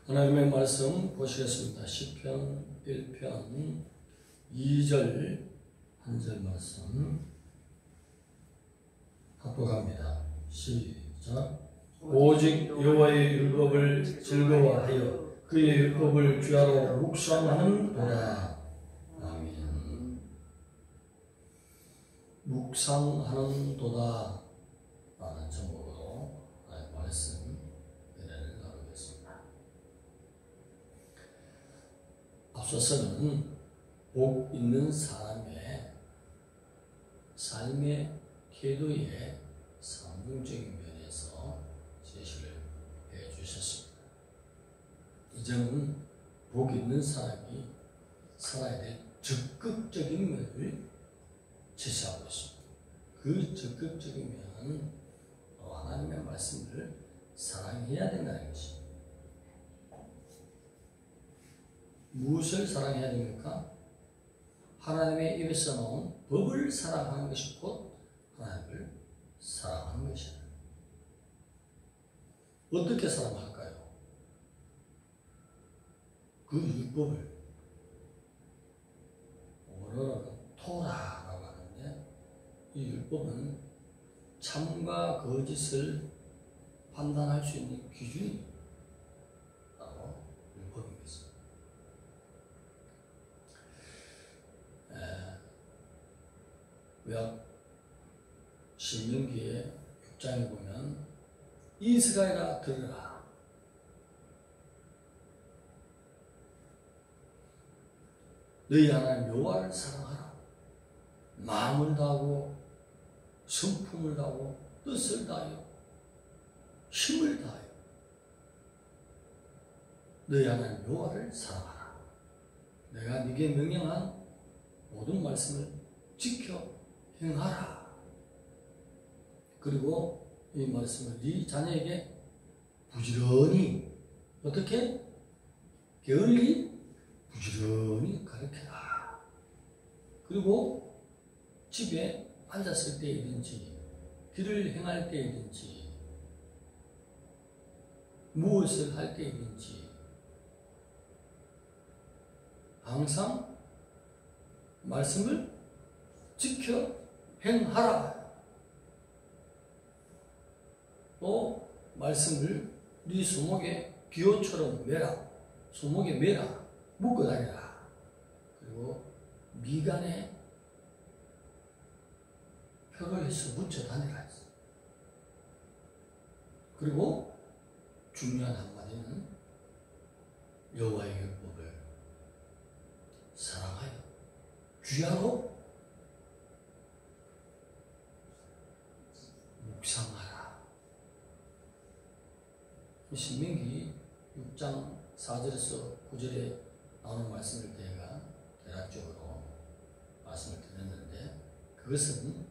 하나님의 말씀 보시겠습니다. 시편 1편 2절 한 절 말씀 합독합니다. 시작. 오직 여호와의 율법을 즐거워하여 그의 율법을 주야로 묵상하는도다. 아멘. 묵상하는도다 라는 제목으로 말씀 은혜를 나누겠습니다. 앞서서는 복 있는 사람의 삶의 태도의 상징적인 면에서 제시를 해주셨습니다. 이제는 복 있는 사람이 살아야 될 적극적인 면을 제시하고 있습니다. 그 적극적인 면은 하나님의 말씀을 사랑해야 된다는 것입니다. 무엇을 사랑해야 됩니까? 하나님의 입에서 나온 법을 사랑하는 것이 곧 하나님을 사랑하는 것이다. 어떻게 사랑할까요? 그 율법을 원어로는 토라라고 하는데, 이 율법은 참과 거짓을 판단할 수 있는 기준이 바로 율법입니다. 구약 신명기의 6장에 보면 이스라엘아 들으라. 너희 하나님 여호와를 사랑하라. 마음을 다하고 성품을 다하고 뜻을 다하여 힘을 다하여 너희 하나님 여호와를 사랑하라. 내가 네게 명령한 모든 말씀을 지켜 행하라. 그리고 이 말씀을 네 자녀에게 부지런히 어떻게? 게을리 부지런히 가르쳐라. 그리고 집에 앉았을 때이든지 길을 행할 때이든지 무엇을 할 때이든지 항상 말씀을 지켜 행하라. 또 말씀을 네 소목에 기호처럼 매라. 소목에 매라. 묶어 다니라. 그리고 미간에 표를 해서 붙여 다니라. 그리고 중요한 한마디는 여호와의 율법을 사랑하여 주야로 묵상하라. 신명기 6장 4절에서 9절에 나오는 말씀을 제가 대략적으로 말씀을 드렸는데, 그것은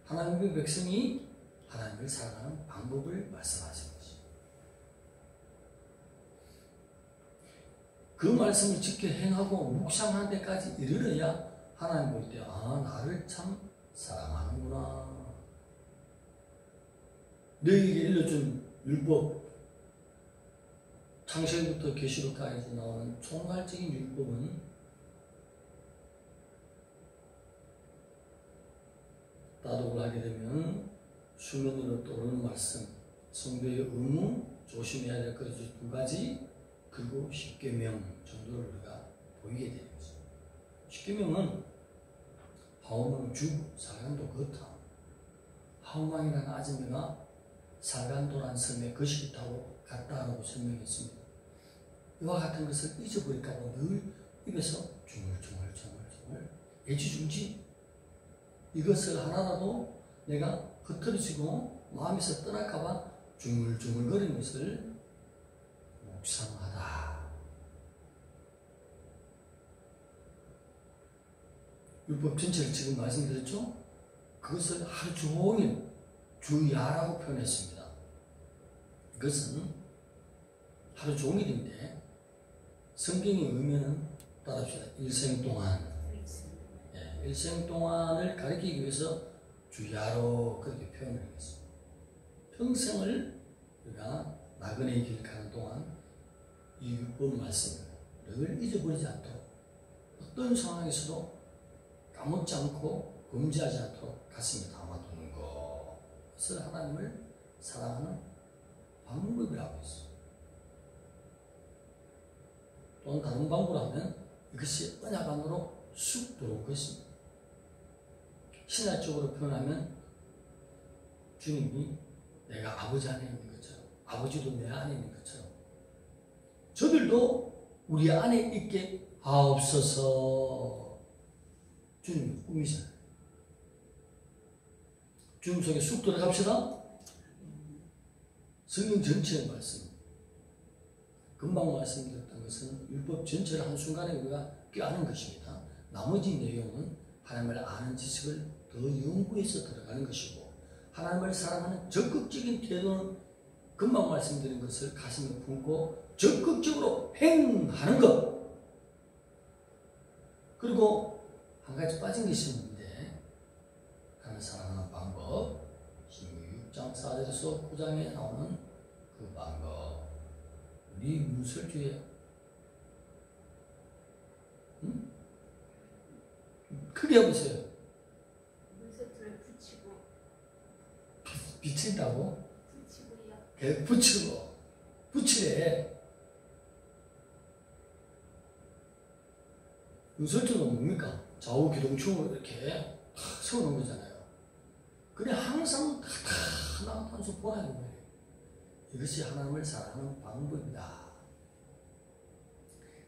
하나님의 백성이 하나님을 사랑하는 방법을 말씀하신 것입니다. 그 말씀을 지켜 행하고 묵상하는 데까지 이르러야 하나님 볼 때 나를 참 사랑하는구나. 너희에게 일러준 율법, 창세기부터 계시록까지 나오는 총괄적인 율법은 따독을 하게 되면 수면으로 떠오르는 말씀, 성도의 의무, 조심해야 될 것 두 가지, 그리고 십계명 정도를 우리가 보이게 되는 것입니다. 십계명은 하오망 주부, 살간도 거타. 하오망이라는 아줌마가 살간도란 섬에 거시기 타고 갔다라고 설명했습니다. 이와 같은 것을 잊어버릴까 봐 늘 입에서 중얼중얼 애지중지 이것을 하나라도 내가 흐트러지고 마음에서 떠날까 봐 중얼중얼거리는 것을 묵상하다. 율법 전체를 지금 말씀드렸죠? 그것을 하루 종일 주야라고 표현했습니다. 이것은 하루 종일인데 성경의 의미는 따라합시다. 일생 동안. 일생 동안을 가리키기 위해서 주야로 그렇게 표현을 했습니다. 평생을 우리가 나그네의 길 가는 동안 이 율법 말씀을 잊어버리지 않도록 어떤 상황에서도 까먹지 않고 금지하지 않도록 가슴에 담아두는 것을 하나님을 사랑하는 방법이라고 했어요. 또한 다른 방법으로 하면 이것이 언약 안으로 쑥 들어올 것입니다. 신화적으로 표현하면 주님이 내가 아버지 안에 있는 것처럼, 아버지도 내 안에 있는 것처럼 저들도 우리 안에 있게 하옵소서. 주님의 꿈이잖아요. 주님 속에 쑥 들어갑시다. 성경 전체의 말씀, 금방 말씀드렸던 것은 율법 전체를 한순간에 우리가 껴안는 것입니다. 나머지 내용은 하나님을 아는 지식을 더 연구해서 들어가는 것이고, 하나님을 사랑하는 적극적인 태도는 금방 말씀드린 것을 가슴에 품고 적극적으로 행하는 것. 그리고 한 가지 빠진 것이 있는데, 하나님을 사랑하는 방법, 신명기 6장 4절에서 9장에 나오는 그 방법. 우리 문설주에 크게 해보세요. 문설주를 붙이고 비친다고? 붙이고요. 붙이고 붙이래. 문설주는 뭡니까? 좌우 기둥충으로 이렇게 탁 세워놓은 거잖아요. 그냥 항상 하나 단수 보라는 거예요. 이것이 하나님을 사랑하는 방법이다.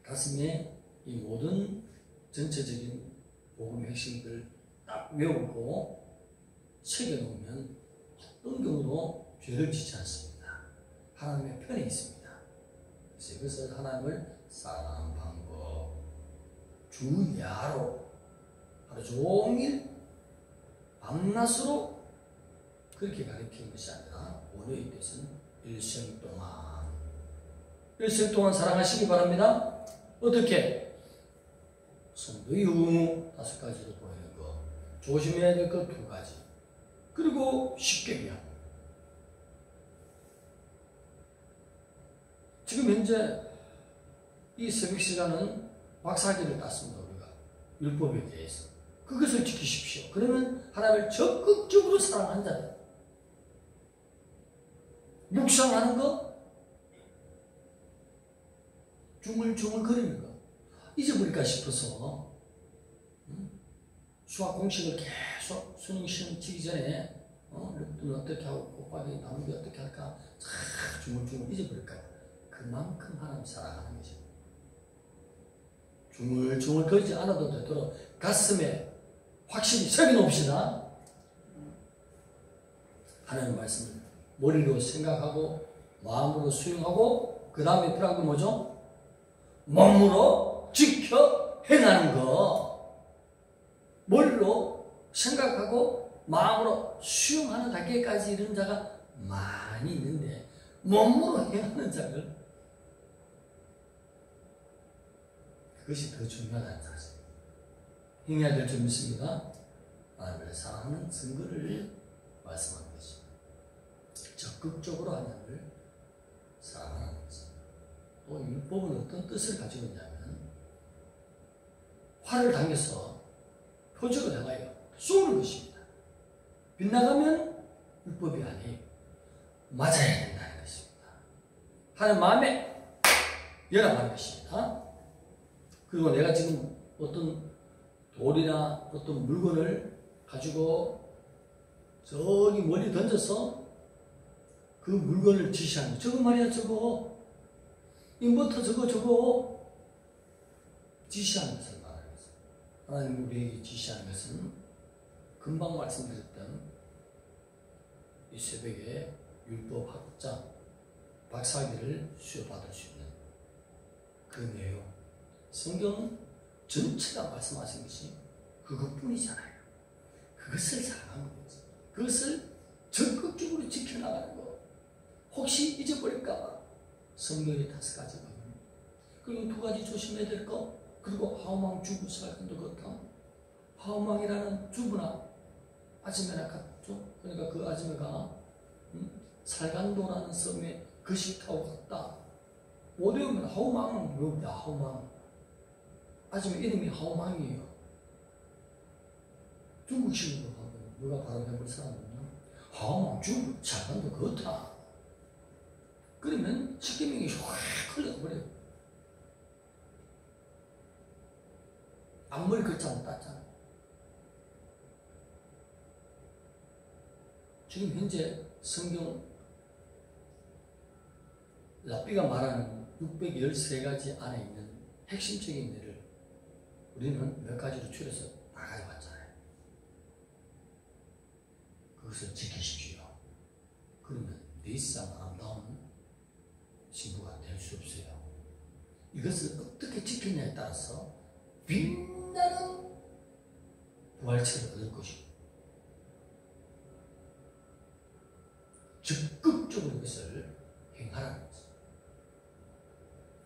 가슴에 이 모든 전체적인 복음의 핵심들을 딱 외우고 새겨놓으면 어떤 경우도 죄를 짓지 않습니다. 하나님의 편에 있습니다. 그래서 이것을 하나님을 사랑하는 방법, 주야로 하루 종일 밤낮으로 그렇게 가르치는 것이 아니라 원어의 뜻은 일생 동안 사랑하시기 바랍니다. 어떻게? 성도의 의무 5가지로 보이는 것, 조심해야 될 것 2가지, 그리고 십계명. 지금 현재 이 새벽 시간은 박사학위를 땄습니다. 우리가 율법에 대해서 그것을 지키십시오. 그러면 하나님을 적극적으로 사랑한 자들, 묵상하는 것, 중얼중얼 거리는 것, 잊어버릴까 싶어서 수학 공식을 계속 수능 시험 치기 전에 루트는 어떻게 하고 곱하기 나누기 어떻게 할까 중얼중얼 잊어버릴까. 그만큼 하나님 사랑하는 거죠. 중얼중얼 거리지 않아도 되도록 가슴에 확실히 새겨놓읍시다. 하나님의 말씀을 머리로 생각하고 마음으로 수용하고 그 다음에 필요한 건 뭐죠? 몸으로 지켜 행하는 거. 머리로 생각하고 마음으로 수용하는 단계까지 이런 자가 많이 있는데 몸으로 행하는 자를, 그것이 더 중요하다는 사실. 행해야 될 점 있습니다. 하나님을 사랑하는 증거를 말씀하는 것입니다. 적극적으로 하나님을 사랑하는 것입니다. 또 율법은 어떤 뜻을 가지고 있냐면 화를 당겨서 표적을 향하여 쏘는 것입니다. 빗나가면 율법이 아니에요. 맞아야 된다는 것입니다. 하나님 마음에 열어가는 것입니다. 그리고 내가 지금 어떤 돌이나 어떤 물건을 가지고 저기 멀리 던져서 그 물건을 지시하는 거. 저거 말이야, 저거. 인버터 저거 지시하는 것을 말하는 것입니다. 하나님 우리에게 지시하는 것은 금방 말씀드렸던 이 새벽에 율법학자 박사학위를 수여받을 수 있는 그 내용, 성경 전체가 말씀하신 것이 그것뿐이잖아요. 그것을 사랑하는 거지. 그것을 적극적으로 지켜나가는 거. 혹시 잊어버릴까봐 성경의 5가지가. 그리고 2가지 조심해야 될 거. 그리고 하오망 주부 살간도 그렇다. 하오망이라는 주부나 아즈메나 같죠. 그러니까 그 아즈메가 살간도라는 섬에 거식하고 갔다. 못 외우면 하우망 외웁니다. 하우망. 아침에 이름이 하우망이에요. 중국식으로 하고 누가 발음해볼 사람 없나? 하우망 중국 잘한다 그렇다. 그러면 십계명이 확 흘러버려요. 앞머리 글자는 땄잖아. 지금 현재 성경 랍비가 말하는 613가지 안에 있는 핵심적인 예를 우리는 몇 가지로 추려서 다 가져왔잖아요. 그것을 지키십시오. 그러면 더 이상 아름다운 신부가 될 수 없어요. 이것을 어떻게 지키냐에 따라서 빛나는 부활체를 얻을 것이고 적극적으로 이것을 행하라는 거죠.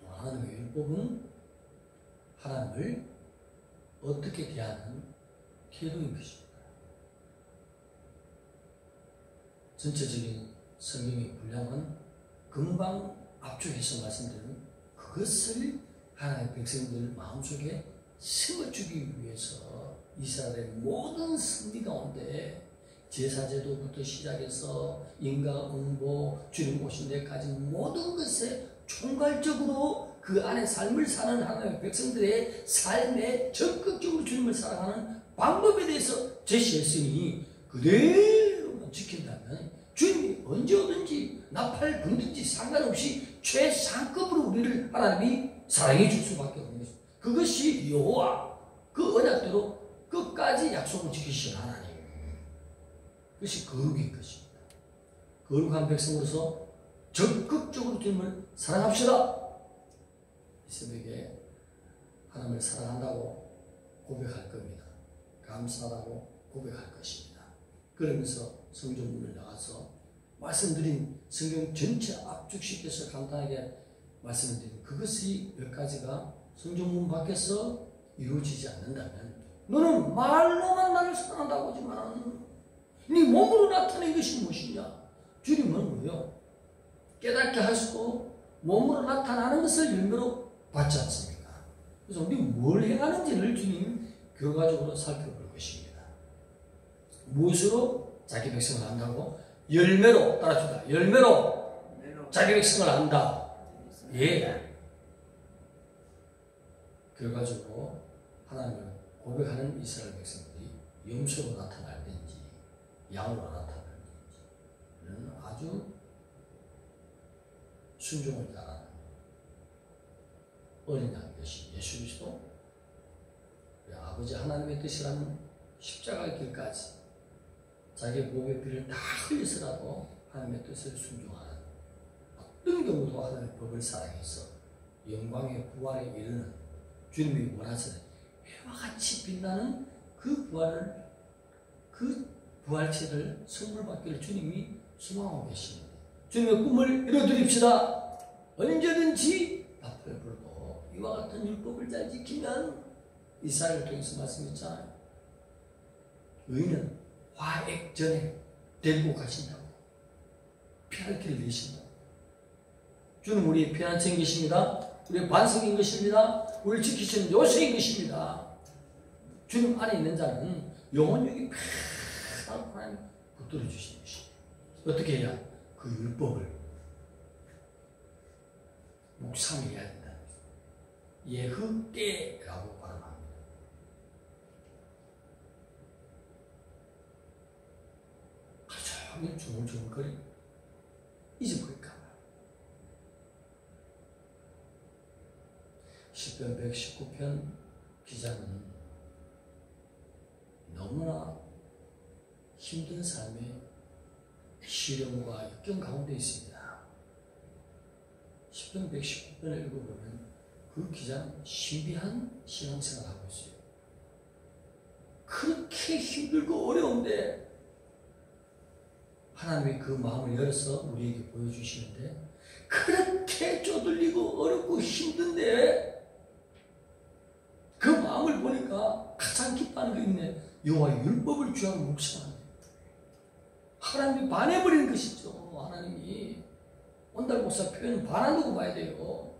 하나님의 율법은 하나님을 어떻게 대하는 태도인 것입니다. 전체적인 성경의 분량은 금방 앞쪽에서 말씀드린 그것을 하나님의 백성들 마음속에 심어주기 위해서 이스라엘의 모든 승리 가운데 제사제도부터 시작해서 인과응보, 주님 오신 데까지 모든 것에 총괄적으로 그 안에 삶을 사는 하나님의 백성들의 삶에 적극적으로 주님을 사랑하는 방법에 대해서 제시했으니 그대로만 지킨다면 주님이 언제 오든지 나팔 불든지 상관없이 최상급으로 우리를 하나님이 사랑해 줄 수밖에 없는 것입니다. 그것이 여호와 그 언약대로 끝까지 약속을 지키신 하나님. 그것이 거룩인 것입니다. 거룩한 백성으로서 적극적으로 주님을 사랑합시다. 이 새벽에 하나님을 사랑한다고 고백할 겁니다. 감사하다고 고백할 것입니다. 그러면서 성경문을 나가서 말씀드린 성경 전체 압축시켜서 간단하게 말씀드린 그것이 몇 가지가 성경문 밖에서 이루어지지 않는다면 너는 말로만 나를 사랑한다고 하지만 네 몸으로 나타낸 것이 무엇이냐? 주님은 뭐요? 깨닫게 하시고 몸으로 나타나는 것을 열매로 받지 않습니까? 그래서 우리 뭘 행하는지를 주님 결과적으로 살펴볼 것입니다. 무엇으로 자기 백성을 한다고? 열매로 따라줍니다. 열매로 자기 백성을 한다. 예. 결과적으로 하나님을 고백하는 이스라엘 백성들이 염소로 나타날든지 양으로 나타날든지 이런 아주 순종을 따르는 어린 양 대신 예수 그리스도 아버지 하나님의 뜻이라는 십자가의 길까지 자기의 몸의 피를 다 흘려서라도 하나님의 뜻을 순종하는 어떤 경우도 하나님의 법을 사랑해서 영광의 부활에 이르는 주님이 원하시는 해와 같이 빛나는 그 부활을 그 부활체를 선물 받기를 주님이 소망하고 계십니다. 주님의 꿈을 이뤄드립시다. 언제든지 나팔 불고 이와 같은 율법을 잘 지키면 이사야를 통해서 말씀했잖아요. 의인은 화액 전에 데리고 가신다고. 피할 길을 내신다고. 주는 우리의 피난처인 것입니다. 우리의 반석인 것입니다. 우리를 지키시는 요새인 것입니다. 주님 안에 있는 자는 영혼력이 편하고 하나님 붙들어 주시는 것입니다. 어떻게 해야? 그 율법을 묵상해야 된다는 것입니다. 예흐께라고 발음합니다. 하루 종일 중얼중얼거리 잊어버릴까 봐. 시편 119편 기자는 너무나 힘든 삶의 시련과 역경 가운데 있습니다. 시편 119편을 읽어보면 그 기자는 신비한 신앙생활을 하고 있어요. 그렇게 힘들고 어려운데 하나님이 그 마음을 열어서 우리에게 보여주시는데 그렇게 쪼들리고 어렵고 힘든데 그 마음을 보니까 가장 기뻐하는 게 있네. 여호와의 율법을 주하고 묵상하네. 하나님이 반해버리는 것이죠. 하나님이 온달 목사 표현은 반한다고 봐야 돼요.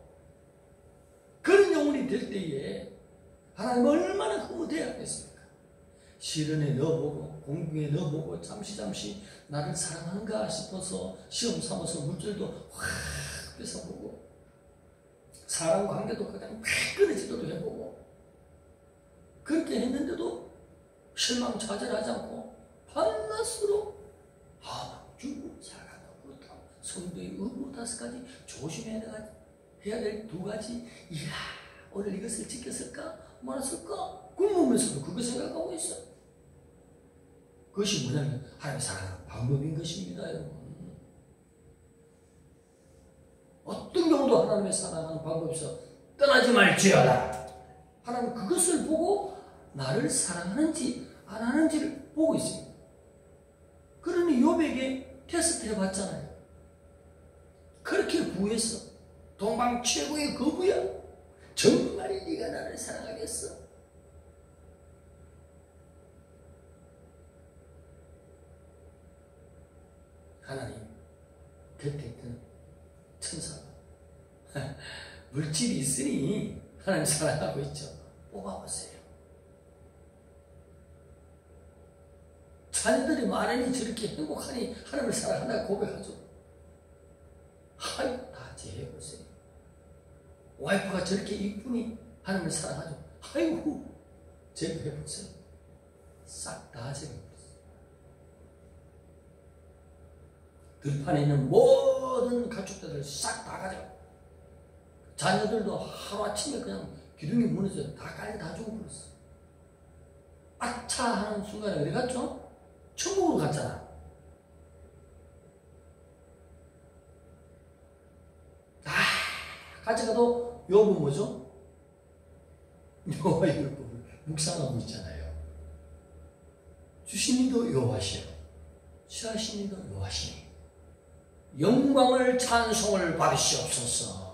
피조물이 될 때에 하나님 얼마나 흐뭇해야 하겠습니까? 시련에 넣어보고 공중에 넣어보고 잠시 나를 사랑하는가 싶어서 시험 삼아서 물질도 확 뺏어보고 사람 관계도 그냥 확 끊어지도록 해보고 그렇게 했는데도 실망좌절하지 않고 밤낮으로 죽고 살아간다 그렇다. 성도의 의무 5가지 조심해야 될 2가지 이야 오늘 이것을 지켰을까 말았을까 굶으면서도 그거 생각하고 있어. 그것이 뭐냐면 하나님을 사랑하는 방법인 것입니다. 여러분 어떤 경우도 하나님을 사랑하는 방법에서 떠나지 말지어다. 하나님은 그것을 보고 나를 사랑하는지 안 하는지를 보고 있습니다. 그러니 욥에게 테스트 해봤잖아요. 그렇게 구했어. 동방 최고의 거부야. 정말 네가 나를 사랑하겠어? 하나님 곁에 있던 천사가 물질이 있으니 하나님 사랑하고 있죠. 뽑아보세요. 자녀들이 많으니 저렇게 행복하니 하나님을 사랑한다고 고백하죠. 아유 다 제해보세요. 와이프가 저렇게 이쁘니 하나님을 사랑하죠. 아이고 제거해보세요. 싹 다 제거해보세요. 들판에 있는 모든 가축들을 싹 다 가져가. 자녀들도 하루아침에 그냥 기둥이 무너져 다 깔려 다 죽어버렸어. 아차 하는 순간에 어디 갔죠? 천국으로 갔잖아. 다 가져가도 욥은 뭐죠? 여호와의 율법을 묵상하고 있잖아요. 주신 이도 여호와시요 취하신 이도 여호와시니 영광을 찬송을 받으시옵소서.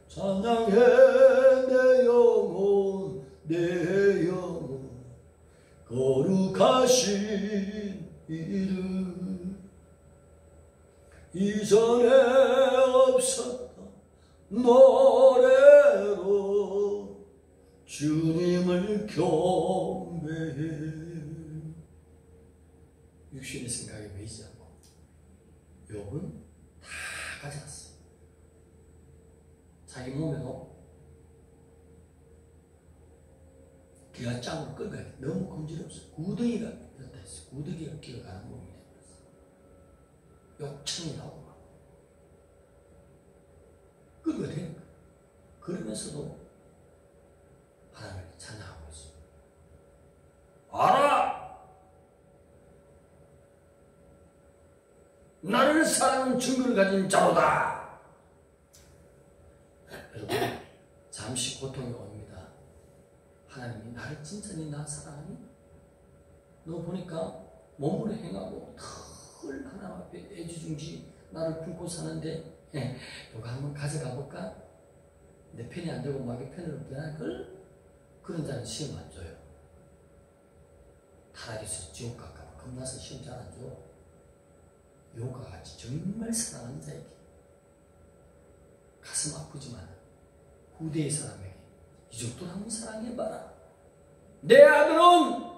찬양해 내 영혼 내 영혼 거룩하신 이름 이전에 없었던 노래로 주님을 경배해. 육신의 생각에 매이지 않고 욥은 다 가져갔어. 자기 몸에도 기가 짱으로 끌어가야 돼. 너무 검지없어. 구덩이가 이렇다 했어. 구덩이가 끼어가는 몸이 되어버렸어. 욕창이 나오고 막 끌어야 되니까. 그러면서도 하나님을 찬양하고 있어. 알아! 나를 사랑하는 증거를 가진 자로다. 여러분 잠시 고통이 옵니다. 하나님이 나를 진짜니 나 사랑하니? 너 보니까 몸으로 행하고 늘 하나님 앞에 애지중지 나를 품고 사는데 이거 한번 가져가 볼까? 내 편이 안 되고 마귀 편으로 변할 그런 자는 시험 안 줘요. 타락에서 지옥 갈까봐 겁나서 시험 잘 안 줘. 욥과 같이 정말 사랑하는 자에게 가슴 아프지만 후대의 사람에게 이 정도는 한번 사랑해봐라. 내 아들은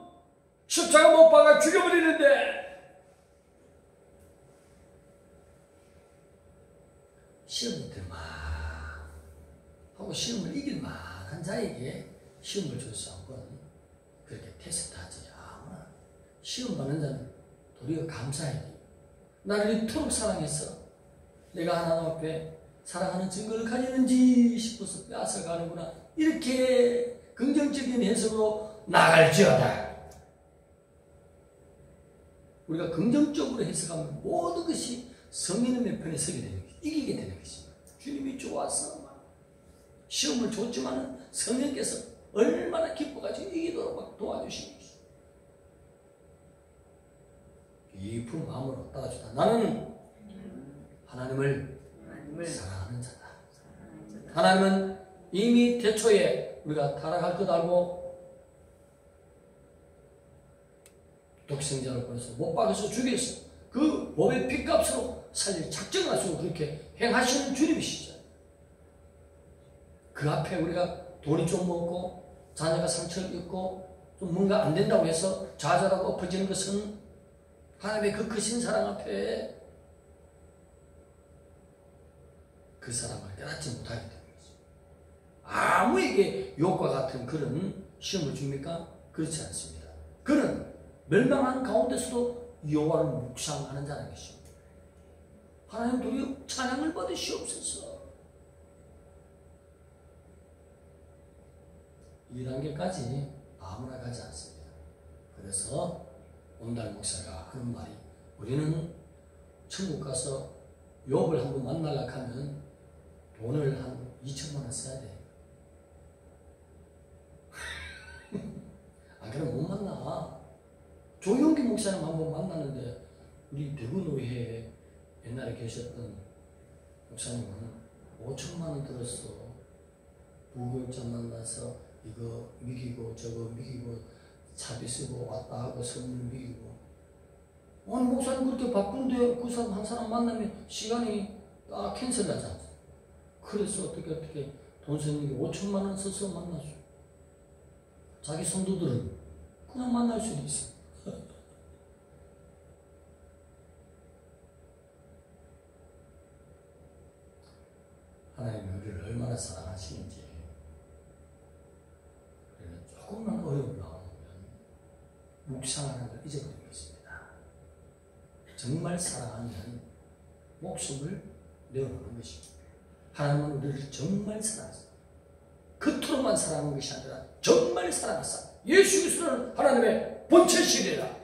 십자가 못 박아 죽여버리는데 시험을 들만 하고 시험을 이길 만한 자에게 시험을 줬어. 한번 그렇게 테스트하지. 아무나 시험 받는 자는 도리어 감사해야 돼. 나를 이토록 사랑했어. 내가 하나님 앞에 사랑하는 증거를 가지는지 싶어서 빼앗아가는구나. 이렇게 긍정적인 해석으로 나갈지어다. 우리가 긍정적으로 해석하면 모든 것이 성인의 편에 서게 되는 것이 이기게 되는 것입니다. 주님이 좋아서 시험을 줬지만 성령께서 얼마나 기뻐가지고 이기도록 막 도와주시는 것입니다. 깊은 마음으로 따라주다. 나는 하나님을 사랑하는 자다. 하나님은 이미 태초에 우리가 타락할 것 알고 독생자를 보내서 못 박아서 죽였어. 그 법의 핏값으로 살릴 작정을 하시고 그렇게 행하시는 주님이시죠. 그 앞에 우리가 돈이 좀 없고 자녀가 상처를 입고 좀 뭔가 안 된다고 해서 좌절하고 엎어지는 것은 하나님의 그 크신 사랑 앞에 그 사람을 깨닫지 못하게 되는 거죠. 아무에게 욕과 같은 그런 시험을 줍니까? 그렇지 않습니다. 그는 멸망한 가운데서도 여호와를 묵상하는 자라는 것입니다. 하나님 도리어 찬양을 받으시옵소서. 이 단계까지 아무나 가지 않습니다. 그래서 온달 목사가 하는 말이, 우리는 천국 가서 욥을 한번 만나려고 하면 돈을 한 2천만 원 써야 돼. 안 그러면 못 만나. 조용기 목사님 한번 만났는데, 우리 대구노회에 옛날에 계셨던 목사님은 5천만 원 들었어. 부교육자 만나서 이거 미기고 저거 미기고 차비 쓰고 왔다 하고 선물 미기고. 아니 목사님 그렇게 바쁜데 그 사람 한 사람 만나면 시간이 딱 캔슬하잖아. 그래서 어떻게 돈 쓰는 게 5천만 원 써서 만나죠. 자기 성도들은 그냥 만날 수도 있어. 하나님이 우리를 얼마나 사랑하시는지, 우리는 조금만 어려움이 나오면 묵상하는 걸 잊어버리는 것입니다. 정말 사랑하면 목숨을 내어놓는 것입니다. 하나님은 우리를 정말 사랑하십니다. 겉으로만 사랑하는 것이 아니라 정말 사랑하사 예수 그리스도는 하나님의 본체시리라.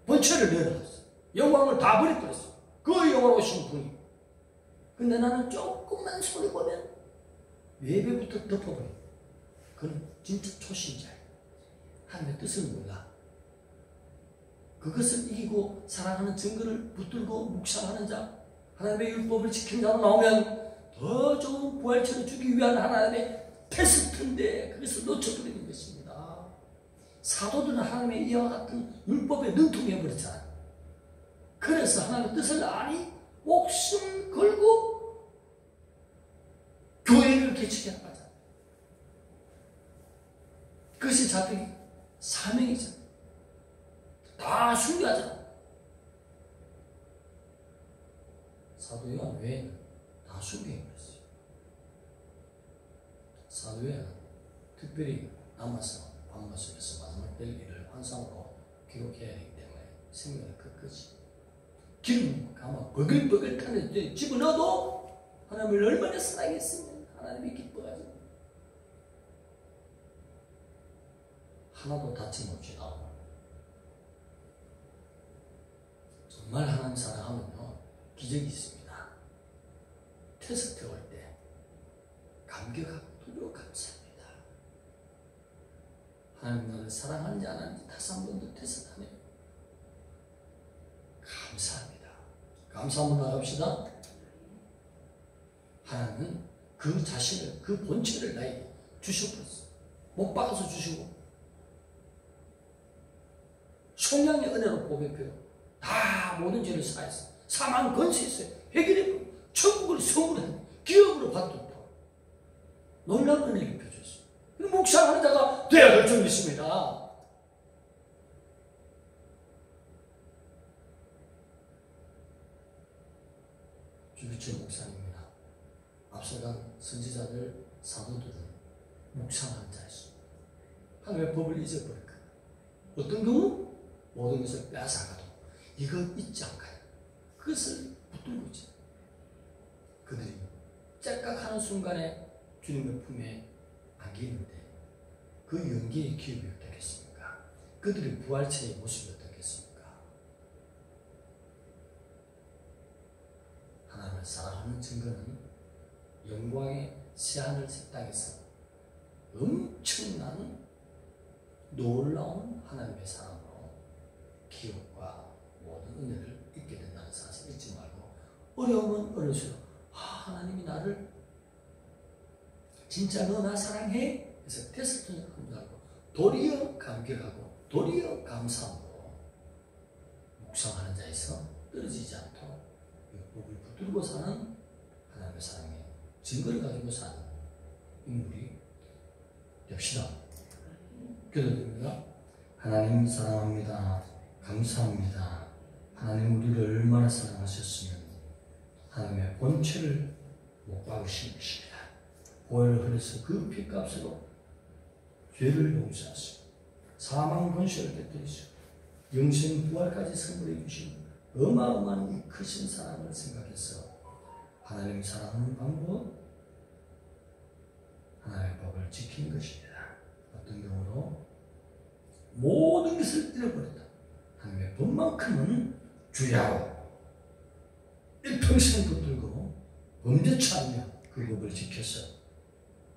본체를 내어놨어. 영광을 다 버려버렸어. 그 영화로우신 분이. 근데 나는 조금만 손해 보면 예배부터 덮어버려. 그건 진짜 초신자야. 하나님의 뜻을 몰라. 그것을 이기고 사랑하는 증거를 붙들고 묵상하는 자, 하나님의 율법을 지킨 자로 나오면 더 좋은 부활체를 주기 위한 하나님의 테스트인데 그것을 놓쳐버리는 것입니다. 사도들은 하나님의 이와 같은 율법에 능통해버렸잖아요. 그래서 하나님의 뜻을 아니 목숨 걸고 교회를 개척해 나가자. 그것이 자기 사명이잖아. 다 순교하잖아. 사도 요한 외에는 다 순교해버렸어요. 사도 요한은 특별히 남아서 밤마술에서 마지막 될 일을 환상으로 기록해야 하기 때문에 생명을 끝까지 기름 감아 버글버글 타는 집어넣어도 하나님을 얼마나 사랑했으면 하나님이 기뻐하죠. 하나도 다짐없이 나오고 정말 하나님 사랑하면요 기적이 있습니다. 테스트 올 때 감격하고 두려워 감사합니다. 하나님 나를 사랑하는지 안 하는지 다시 한 번 더 테스트하네요. 감사합니다. 감사 한번 나갑시다. 하나님은 그 자신을, 그 본체를 나에게 주셔버렸어. 못 박아서 주시고 성령의 은혜로 보배표요. 다 모든 죄를 사했어. 사망 건세했어요. 해결해버려. 천국을 선물해. 기업으로 받았다. 놀라운 은혜를 펴줬어요. 묵상하는 자가 돼야 될 줄 믿습니다. 주기철 목사님입니다. 앞서간 선지자들, 사도들은 묵상하는 자였습니다. 하나님의 법을 잊어버릴까? 어떤 경우? 모든 것을 빼앗아가도 이거 잊지 않아요. 그것을 붙들고 있지. 그들이 째깍하는 순간에 주님의 품에 안기는데 그 연기의 기업이 어떻겠습니까? 그들의 부활체의 모습이 어떻겠습니까? 하나님을 사랑하는 증거는 영광의 새하늘 새 땅에서 엄청난 놀라운 하나님의 사랑으로 기업과 모든 은혜를 잊게 된다는 사실을 잊지 말고 어려우면 어려울수록 하나님이 나를 진짜 너 나 사랑해? 그래서 테스트를 하는 줄 알고 도리어 감격하고 도리어 감사함으로 묵상하는 자에서 떨어지지 않도록 율법을 붙들고 사는 하나님의 사랑의 증거를 가지고 사는 인물이 됩시다. 기도드립니다. 하나님 사랑합니다. 감사합니다. 하나님 우리를 얼마나 사랑하셨으면 하나님의 본체를 못 박으신 것입니다. 보혈을 흘려서 그 피값으로 죄를 용서하시고 사망 권세를 깨뜨리시고 영생 부활까지 선물해 주신 어마어마한 이 크신 사랑을 생각해서 하나님 사랑하는 방법, 하나님의 법을 지키는 것입니다. 어떤 경우로 모든 것을 잃어버렸다. 하나님의 법만큼은 주야로 일평생 붙들고 범죄치 않으며 그 법을 지켜서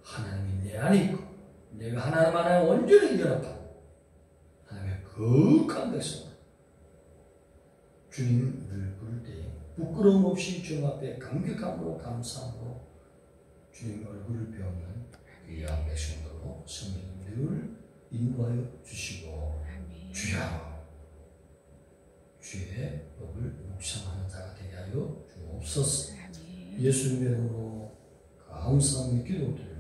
하나님이 내 안에 있고 내가 하나님 안에 온전히 연합하고 하나님의 거룩한 백성으로 주님을 부를 때 부끄러움 없이 주님 앞에 감격함으로 감사함으로 주님 얼굴을 배우는 귀한 백성으로 성령님 늘 인도하여 주시고 주야 주의 법을 묵상하는 자가 되게 하여 주옵소서. 예수님의 이름으로 감사하며 기도드립니다.